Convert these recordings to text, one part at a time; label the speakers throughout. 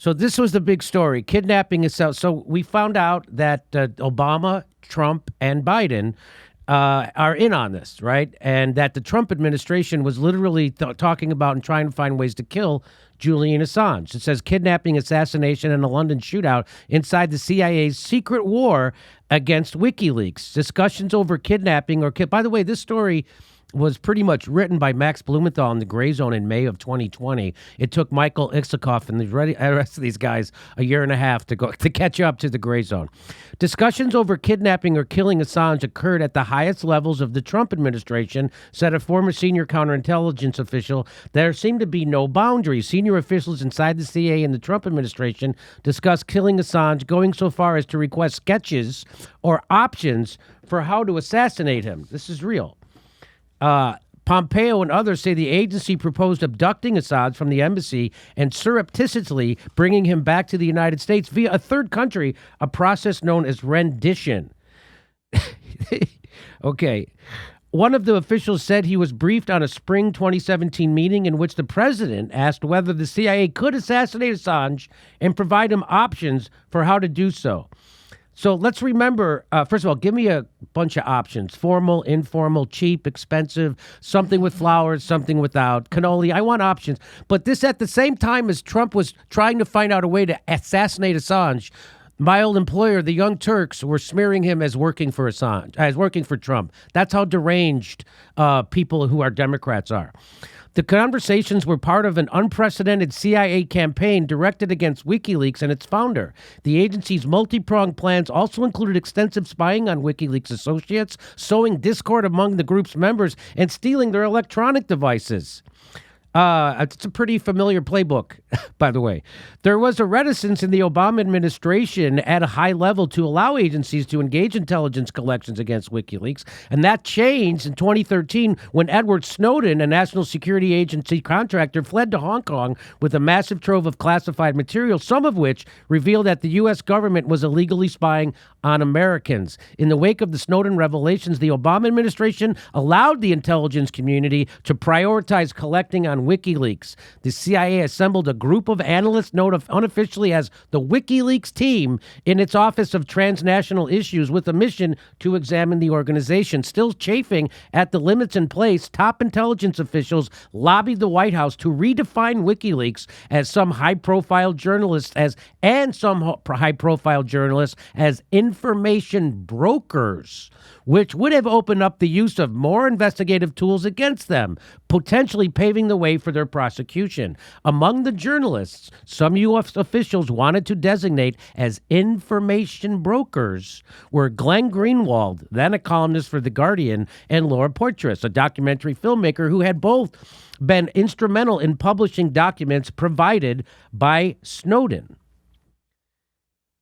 Speaker 1: So this was the big story. Kidnapping is out. So we found out that Obama, Trump, and Biden are in on this, right? And that the Trump administration was literally talking about and trying to find ways to kill Julian Assange. It says kidnapping, assassination, and a London shootout inside the CIA's secret war against WikiLeaks. Discussions over kidnapping or by the way, this story was pretty much written by Max Blumenthal in the Gray Zone in May of 2020. It took Michael Isikoff and the rest of these guys a year and a half to catch up to the Gray Zone. Discussions over kidnapping or killing Assange occurred at the highest levels of the Trump administration, said a former senior counterintelligence official. There seemed to be no boundaries. Senior officials inside the CIA and the Trump administration discussed killing Assange, going so far as to request sketches or options for how to assassinate him. This is real. Pompeo and others say the agency proposed abducting Assange from the embassy and surreptitiously bringing him back to the United States via a third country, a process known as rendition. Okay. One of the officials said he was briefed on a spring 2017 meeting in which the president asked whether the CIA could assassinate Assange and provide him options for how to do so. So let's remember, first of all, give me a bunch of options. Formal, informal, cheap, expensive, something with flowers, something without, cannoli. I want options. But this at the same time as Trump was trying to find out a way to assassinate Assange, my old employer, the Young Turks, were smearing him as working for Assange, as working for Trump. That's how deranged people who are Democrats are. The conversations were part of an unprecedented CIA campaign directed against WikiLeaks and its founder. The agency's multi-pronged plans also included extensive spying on WikiLeaks associates, sowing discord among the group's members, and stealing their electronic devices. It's a pretty familiar playbook, by the way. There was a reticence in the Obama administration at a high level to allow agencies to engage intelligence collections against WikiLeaks, and that changed in 2013 when Edward Snowden, a national security agency contractor, fled to Hong Kong with a massive trove of classified material, some of which revealed that the U.S. government was illegally spying on Americans. In the wake of the Snowden revelations, the Obama administration allowed the intelligence community to prioritize collecting on WikiLeaks. The CIA assembled a group of analysts known unofficially as the WikiLeaks team in its Office of Transnational Issues with a mission to examine the organization. Still chafing at the limits in place, top intelligence officials lobbied the White House to redefine WikiLeaks as some high-profile journalists as information brokers, which would have opened up the use of more investigative tools against them, potentially paving the way for their prosecution. Among the journalists, some U.S. officials wanted to designate as information brokers were Glenn Greenwald, then a columnist for The Guardian, and Laura Poitras, a documentary filmmaker who had both been instrumental in publishing documents provided by Snowden.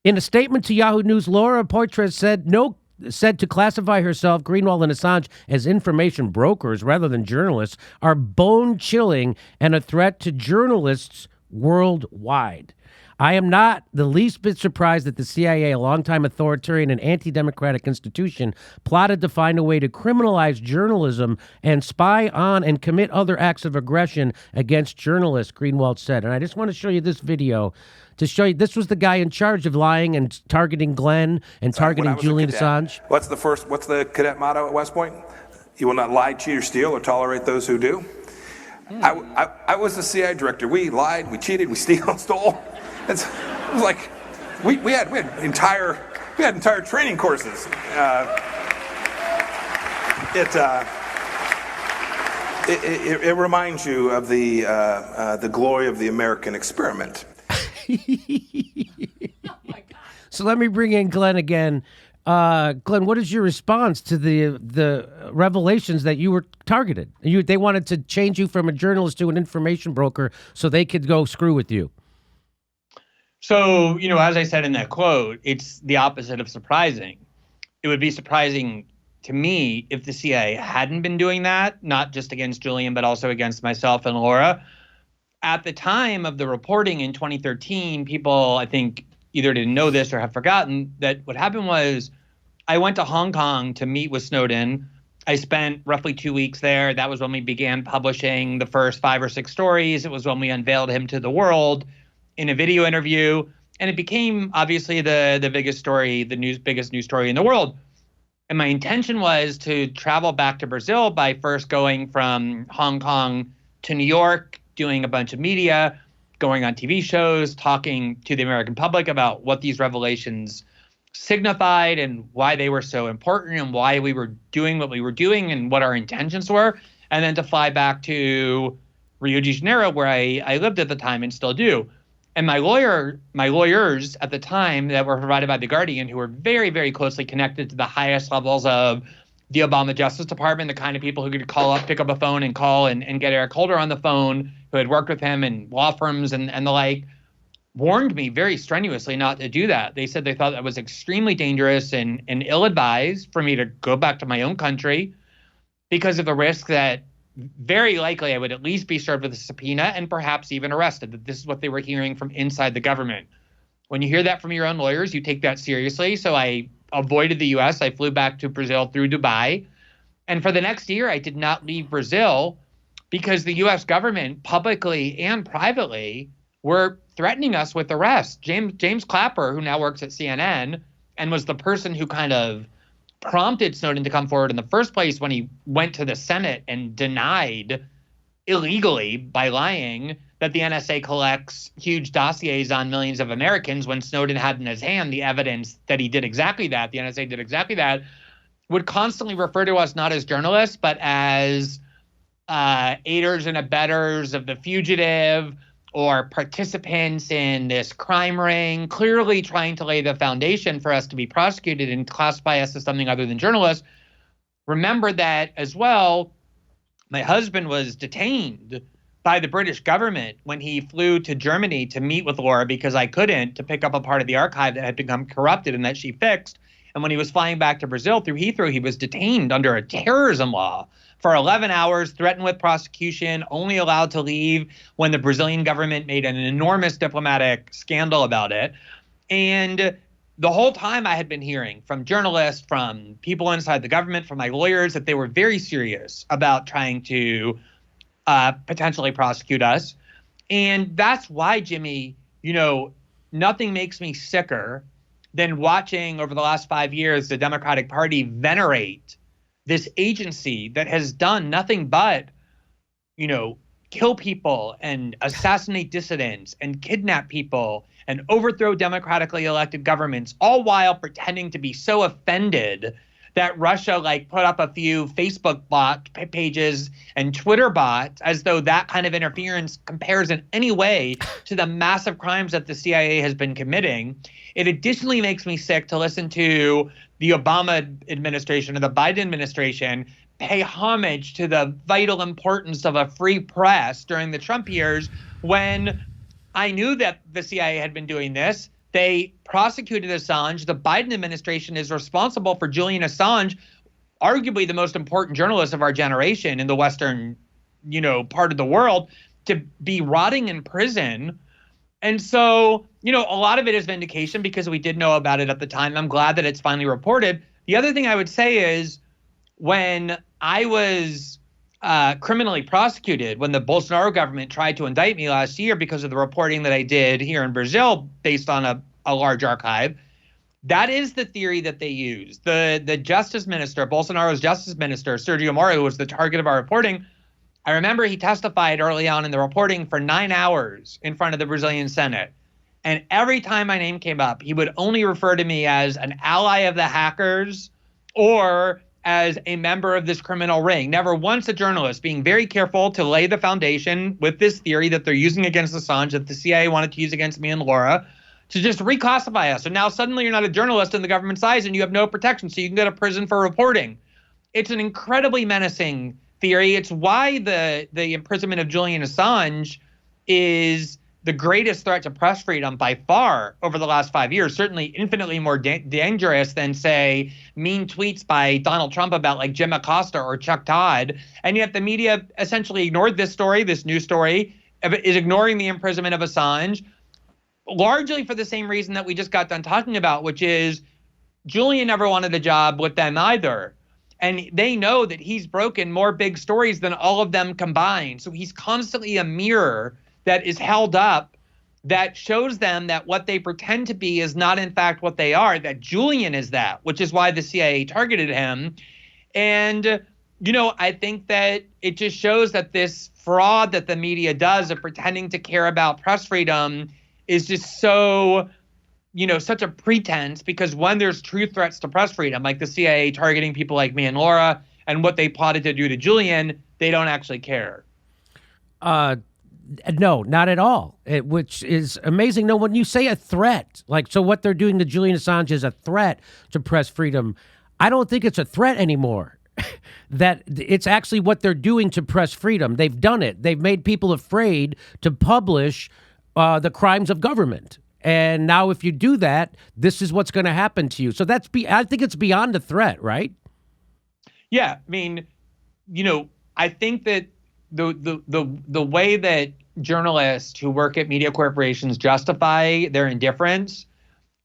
Speaker 1: In a statement to Yahoo News, Laura Poitras said to classify herself, Greenwald and Assange, as information brokers rather than journalists are bone-chilling and a threat to journalists worldwide. I am not the least bit surprised that the CIA, a longtime authoritarian and anti-democratic institution, plotted to find a way to criminalize journalism and spy on and commit other acts of aggression against journalists, Greenwald said. And I just want to show you this video to show you this was the guy in charge of lying and targeting Glenn and targeting Julian Assange.
Speaker 2: What's the cadet motto at West Point? You will not lie, cheat, or steal, or tolerate those who do. I was the CIA director. We lied, we cheated, we stole. It was like we had entire training courses. It reminds you of the glory of the American experiment.
Speaker 1: So let me bring in Glenn again. Glenn, what is your response to the revelations that you were targeted? They wanted to change you from a journalist to an information broker so they could go screw with you.
Speaker 3: So, as I said in that quote, it's the opposite of surprising. It would be surprising to me if the CIA hadn't been doing that, not just against Julian, but also against myself and Laura. At the time of the reporting in 2013, people, I think, either didn't know this or have forgotten that what happened was I went to Hong Kong to meet with Snowden. I spent roughly 2 weeks there. That was when we began publishing the first 5 or 6 stories. It was when we unveiled him to the world. in a video interview, and it became obviously the biggest story, biggest news story in the world. And my intention was to travel back to Brazil by first going from Hong Kong to New York, doing a bunch of media, going on TV shows, talking to the American public about what these revelations signified and why they were so important and why we were doing what we were doing and what our intentions were, and then to fly back to Rio de Janeiro, where I lived at the time and still do. And my lawyers at the time that were provided by The Guardian, who were very, very closely connected to the highest levels of the Obama Justice Department, the kind of people who could pick up a phone and call and get Eric Holder on the phone, who had worked with him in law firms and the like, warned me very strenuously not to do that. They said they thought that was extremely dangerous and ill-advised for me to go back to my own country because of the risk that very likely I would at least be served with a subpoena and perhaps even arrested, that this is what they were hearing from inside the government. When you hear that from your own lawyers, you take that seriously. So I avoided the U.S. I flew back to Brazil through Dubai. And for the next year, I did not leave Brazil because the U.S. government, publicly and privately, were threatening us with arrest. James Clapper, who now works at CNN and was the person who kind of prompted Snowden to come forward in the first place when he went to the Senate and denied illegally by lying that the NSA collects huge dossiers on millions of Americans when Snowden had in his hand the evidence that he did exactly that, the NSA did exactly that, would constantly refer to us not as journalists, but as aiders and abettors of the fugitive or participants in this crime ring, clearly trying to lay the foundation for us to be prosecuted and classify us as something other than journalists. Remember that as well, my husband was detained by the British government when he flew to Germany to meet with Laura because I couldn't, to pick up a part of the archive that had become corrupted and that she fixed. And when he was flying back to Brazil through Heathrow, he was detained under a terrorism law for 11 hours, threatened with prosecution, only allowed to leave when the Brazilian government made an enormous diplomatic scandal about it. And the whole time I had been hearing from journalists, from people inside the government, from my lawyers, that they were very serious about trying to potentially prosecute us. And that's why, Jimmy, nothing makes me sicker than watching over the last 5 years the Democratic Party venerate this agency that has done nothing but, kill people and assassinate dissidents and kidnap people and overthrow democratically elected governments, all while pretending to be so offended that Russia put up a few Facebook bot pages and Twitter bots as though that kind of interference compares in any way to the massive crimes that the CIA has been committing. It additionally makes me sick to listen to the Obama administration or the Biden administration pay homage to the vital importance of a free press during the Trump years when I knew that the CIA had been doing this. They prosecuted Assange. The Biden administration is responsible for Julian Assange, arguably the most important journalist of our generation in the Western, part of the world, to be rotting in prison. And so, a lot of it is vindication because we did know about it at the time. I'm glad that it's finally reported. The other thing I would say is when I was criminally prosecuted, when the Bolsonaro government tried to indict me last year because of the reporting that I did here in Brazil based on a large archive, that is the theory that they used. The justice minister, Bolsonaro's justice minister, Sergio Moro, who was the target of our reporting, I remember he testified early on in the reporting for 9 hours in front of the Brazilian Senate. And every time my name came up, he would only refer to me as an ally of the hackers or as a member of this criminal ring. Never once a journalist, being very careful to lay the foundation with this theory that they're using against Assange, that the CIA wanted to use against me and Laura, to just reclassify us. So now suddenly you're not a journalist in the government's eyes and you have no protection, so you can go to prison for reporting. It's an incredibly menacing theory. It's why the imprisonment of Julian Assange is the greatest threat to press freedom by far over the last 5 years, certainly infinitely more dangerous than, say, mean tweets by Donald Trump about Jim Acosta or Chuck Todd. And yet the media essentially ignored this story, this news story, is ignoring the imprisonment of Assange, largely for the same reason that we just got done talking about, which is Julian never wanted a job with them either. And they know that he's broken more big stories than all of them combined. So he's constantly a mirror that is held up that shows them that what they pretend to be is not in fact what they are, that Julian is that, which is why the CIA targeted him. And, I think that it just shows that this fraud that the media does of pretending to care about press freedom is just so, such a pretense, because when there's true threats to press freedom, like the CIA targeting people like me and Laura and what they plotted to do to Julian, they don't actually care.
Speaker 1: No, not at all, which is amazing. No, when you say a threat, so what they're doing to Julian Assange is a threat to press freedom. I don't think it's a threat anymore. That it's actually what they're doing to press freedom. They've done it. They've made people afraid to publish the crimes of government. And now if you do that, this is what's going to happen to you. So I think it's beyond a threat, right?
Speaker 3: Yeah. I mean, I think that the way that journalists who work at media corporations justify their indifference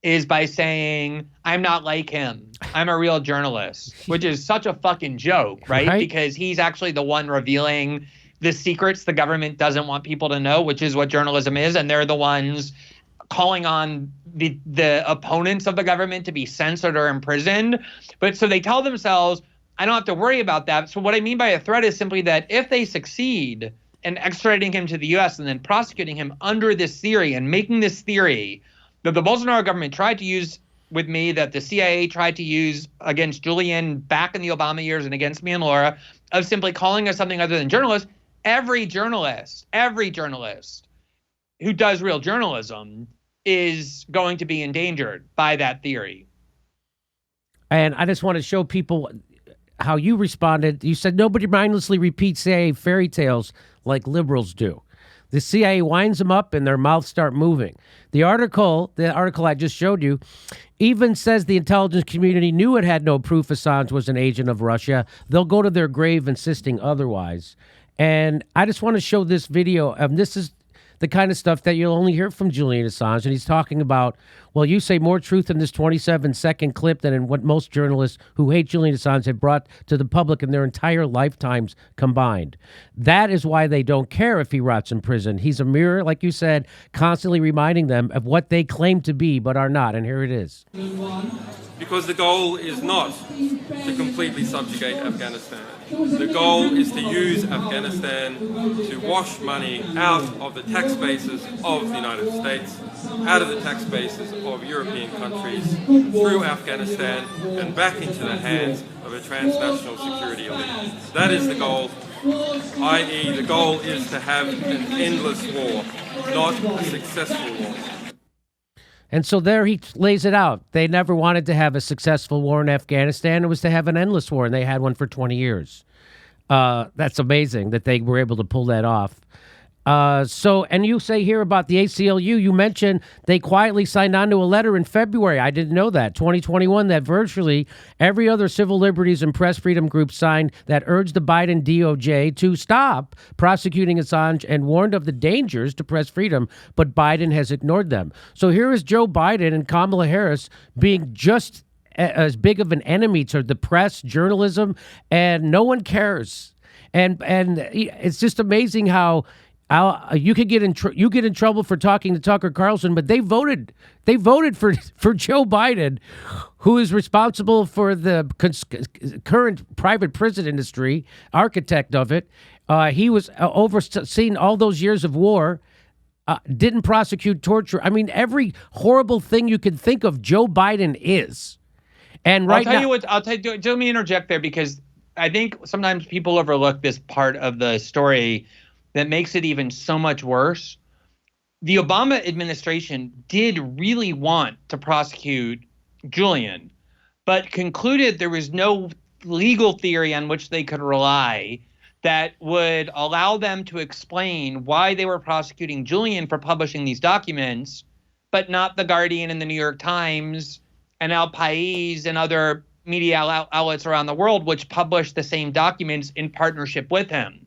Speaker 3: is by saying, I'm not like him. I'm a real journalist, which is such a fucking joke, right? Because he's actually the one revealing the secrets the government doesn't want people to know, which is what journalism is. And they're the ones calling on the opponents of the government to be censored or imprisoned. But so they tell themselves, I don't have to worry about that. So what I mean by a threat is simply that if they succeed in extraditing him to the U.S. and then prosecuting him under this theory and making this theory that the Bolsonaro government tried to use with me, that the CIA tried to use against Julian back in the Obama years and against me and Laura, of simply calling us something other than journalists, every journalist who does real journalism is going to be endangered by that theory.
Speaker 1: And I just want to show people how you responded. You said nobody mindlessly repeats CIA fairy tales like liberals do. The CIA winds them up and their mouths start moving. The article I just showed you, even says the intelligence community knew it had no proof Assange was an agent of Russia. They'll go to their grave insisting otherwise. And I just want to show this video. This is the kind of stuff that you'll only hear from Julian Assange. And he's talking about, well, you say more truth in this 27-second clip than in what most journalists who hate Julian Assange have brought to the public in their entire lifetimes combined. That is why they don't care if he rots in prison. He's a mirror, like you said, constantly reminding them of what they claim to be but are not. And here it is.
Speaker 4: Because the goal is not to completely subjugate Afghanistan. The goal is to use Afghanistan to wash money out of the tax bases of the United States, out of the tax bases of European countries, through Afghanistan and back into the hands of a transnational security elite. That is the goal, i.e. the goal is to have an endless war, not a successful war.
Speaker 1: And so there he lays it out. They never wanted to have a successful war in Afghanistan. It was to have an endless war, and they had one for 20 years. That's amazing that they were able to pull that off. And you say here about the ACLU, you mentioned they quietly signed on to a letter in February. I didn't know that. 2021, that virtually every other civil liberties and press freedom group signed that urged the Biden DOJ to stop prosecuting Assange and warned of the dangers to press freedom, but Biden has ignored them. So here is Joe Biden and Kamala Harris being just as big of an enemy to the press, journalism, and no one cares. And it's just amazing how you could get in trouble for talking to Tucker Carlson, but they voted for Joe Biden, who is responsible for the current private prison industry, architect of it. He was overseeing all those years of war. Didn't prosecute torture. I mean, every horrible thing you could think of, Joe Biden is. And right now,
Speaker 3: let me interject there, because I think sometimes people overlook this part of the story that makes it even so much worse. The Obama administration did really want to prosecute Julian, but concluded there was no legal theory on which they could rely that would allow them to explain why they were prosecuting Julian for publishing these documents, but not The Guardian and the New York Times and El País and other media outlets around the world, which published the same documents in partnership with him.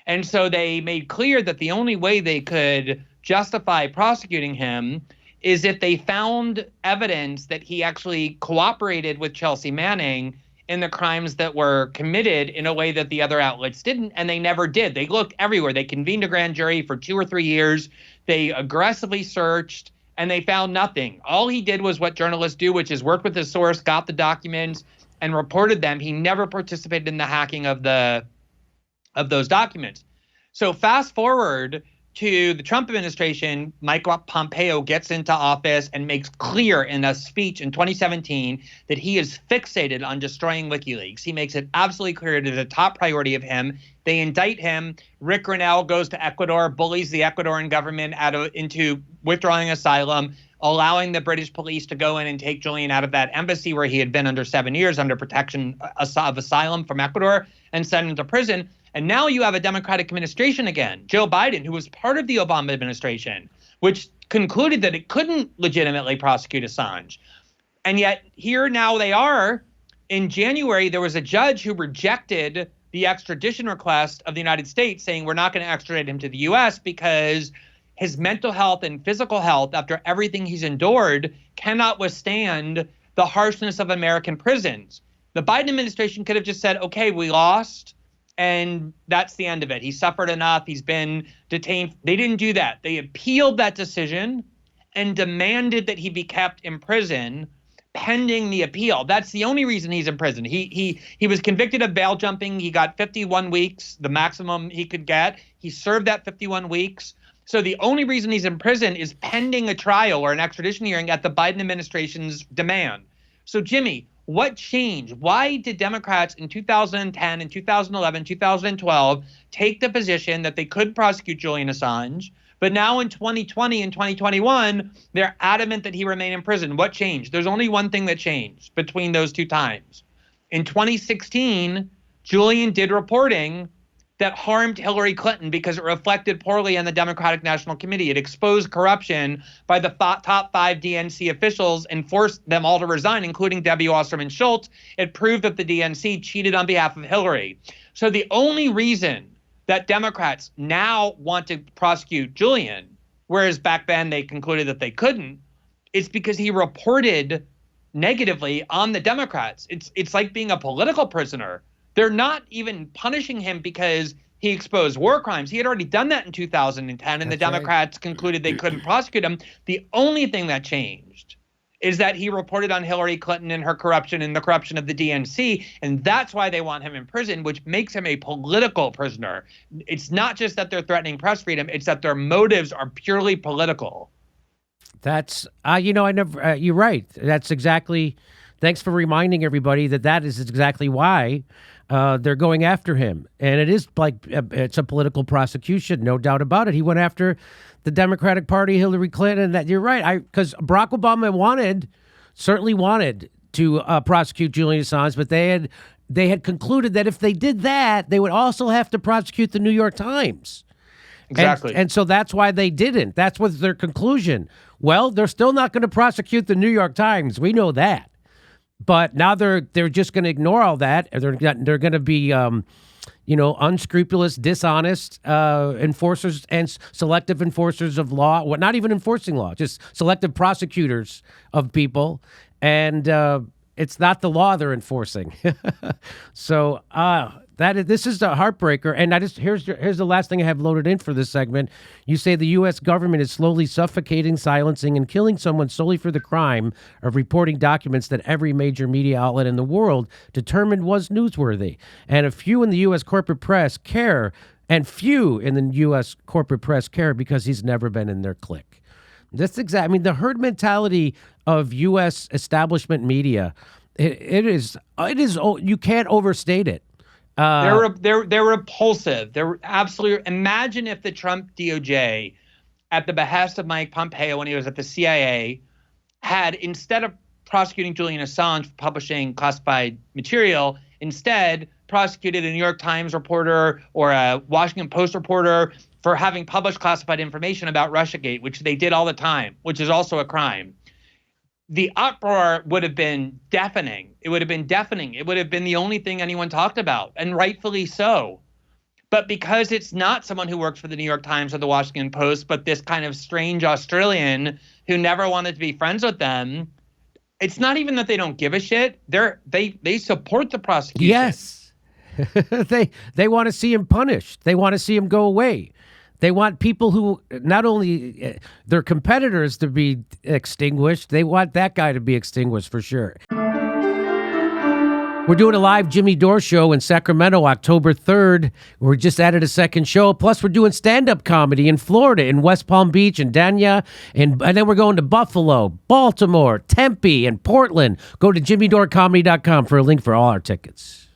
Speaker 3: And so they made clear that the only way they could justify prosecuting him is if they found evidence that he actually cooperated with Chelsea Manning in the crimes that were committed in a way that the other outlets didn't, and they never did. They looked everywhere. They convened a grand jury for 2 or 3 years. They aggressively searched, and they found nothing. All he did was what journalists do, which is work with the source, got the documents, and reported them. He never participated in the hacking of those documents. So fast forward to the Trump administration, Mike Pompeo gets into office and makes clear in a speech in 2017 that he is fixated on destroying WikiLeaks. He makes it absolutely clear it is a top priority of him. They indict him. Rick Grenell goes to Ecuador, bullies the Ecuadorian government into withdrawing asylum, allowing the British police to go in and take Julian out of that embassy where he had been under 7 years under protection of asylum from Ecuador, and send him to prison. And now you have a Democratic administration again, Joe Biden, who was part of the Obama administration, which concluded that it couldn't legitimately prosecute Assange. And yet here now they are. In January, there was a judge who rejected the extradition request of the United States, saying we're not going to extradite him to the U.S. because his mental health and physical health, after everything he's endured, cannot withstand the harshness of American prisons. The Biden administration could have just said, okay, we lost, and that's the end of it. He suffered enough. He's been detained. They didn't do that. They appealed that decision and demanded that he be kept in prison pending the appeal. That's the only reason he's in prison. He was convicted of bail jumping. He got 51 weeks, the maximum he could get. He served that 51 weeks. So the only reason he's in prison is pending a trial or an extradition hearing at the Biden administration's demand. So, Jimmy, what changed? Why did Democrats in 2010 and 2011, 2012 take the position that they could prosecute Julian Assange, but now in 2020 and 2021, they're adamant that he remain in prison? What changed? There's only one thing that changed between those two times. In 2016, Julian did reporting that harmed Hillary Clinton because it reflected poorly on the Democratic National Committee. It exposed corruption by the top 5 DNC officials and forced them all to resign, including Debbie Wasserman Schultz. It proved that the DNC cheated on behalf of Hillary. So the only reason that Democrats now want to prosecute Julian, whereas back then they concluded that they couldn't, is because he reported negatively on the Democrats. It's like being a political prisoner. They're not even punishing him because he exposed war crimes. He had already done that in 2010, and the Democrats concluded they couldn't prosecute him. The only thing that changed is that he reported on Hillary Clinton and her corruption and the corruption of the DNC, and that's why they want him in prison, which makes him a political prisoner. It's not just that they're threatening press freedom, it's that their motives are purely political.
Speaker 1: That's, you're right. That's exactly, thanks for reminding everybody that is exactly why they're going after him. And it is like, it's a political prosecution, no doubt about it. He went after the Democratic Party, Hillary Clinton, and that, you're right. Because Barack Obama certainly wanted to prosecute Julian Assange, but they had concluded that if they did that, they would also have to prosecute the New York Times.
Speaker 3: Exactly.
Speaker 1: And so that's why they didn't. That was their conclusion. Well, they're still not going to prosecute the New York Times. We know that. But now they're just going to ignore all that. They're going to be, unscrupulous, dishonest enforcers and selective enforcers of law. Well, not even enforcing law, just selective prosecutors of people. And it's not the law they're enforcing. So this is a heartbreaker. And here's the last thing I have loaded in for this segment. You say the U.S. government is slowly suffocating, silencing, and killing someone solely for the crime of reporting documents that every major media outlet in the world determined was newsworthy. And a few in the U.S. corporate press care, because he's never been in their clique. The herd mentality of U.S. establishment media, it is you can't overstate it.
Speaker 3: They're repulsive. They're absolutely. Imagine if the Trump DOJ, at the behest of Mike Pompeo when he was at the CIA, had, instead of prosecuting Julian Assange for publishing classified material, instead prosecuted a New York Times reporter or a Washington Post reporter for having published classified information about Russiagate, which they did all the time, which is also a crime. The uproar would have been deafening. It would have been deafening. It would have been the only thing anyone talked about, and rightfully so. But because it's not someone who works for the New York Times or the Washington Post, but this kind of strange Australian who never wanted to be friends with them, it's not even that they don't give a shit. They support the prosecution.
Speaker 1: Yes. They want to see him punished. They want to see him go away. They want people who not only their competitors to be extinguished, they want that guy to be extinguished for sure. We're doing a live Jimmy Dore show in Sacramento, October 3rd. We just added a second show. Plus, we're doing stand-up comedy in Florida, in West Palm Beach, and Dania. And then we're going to Buffalo, Baltimore, Tempe, and Portland. Go to jimmydorecomedy.com for a link for all our tickets.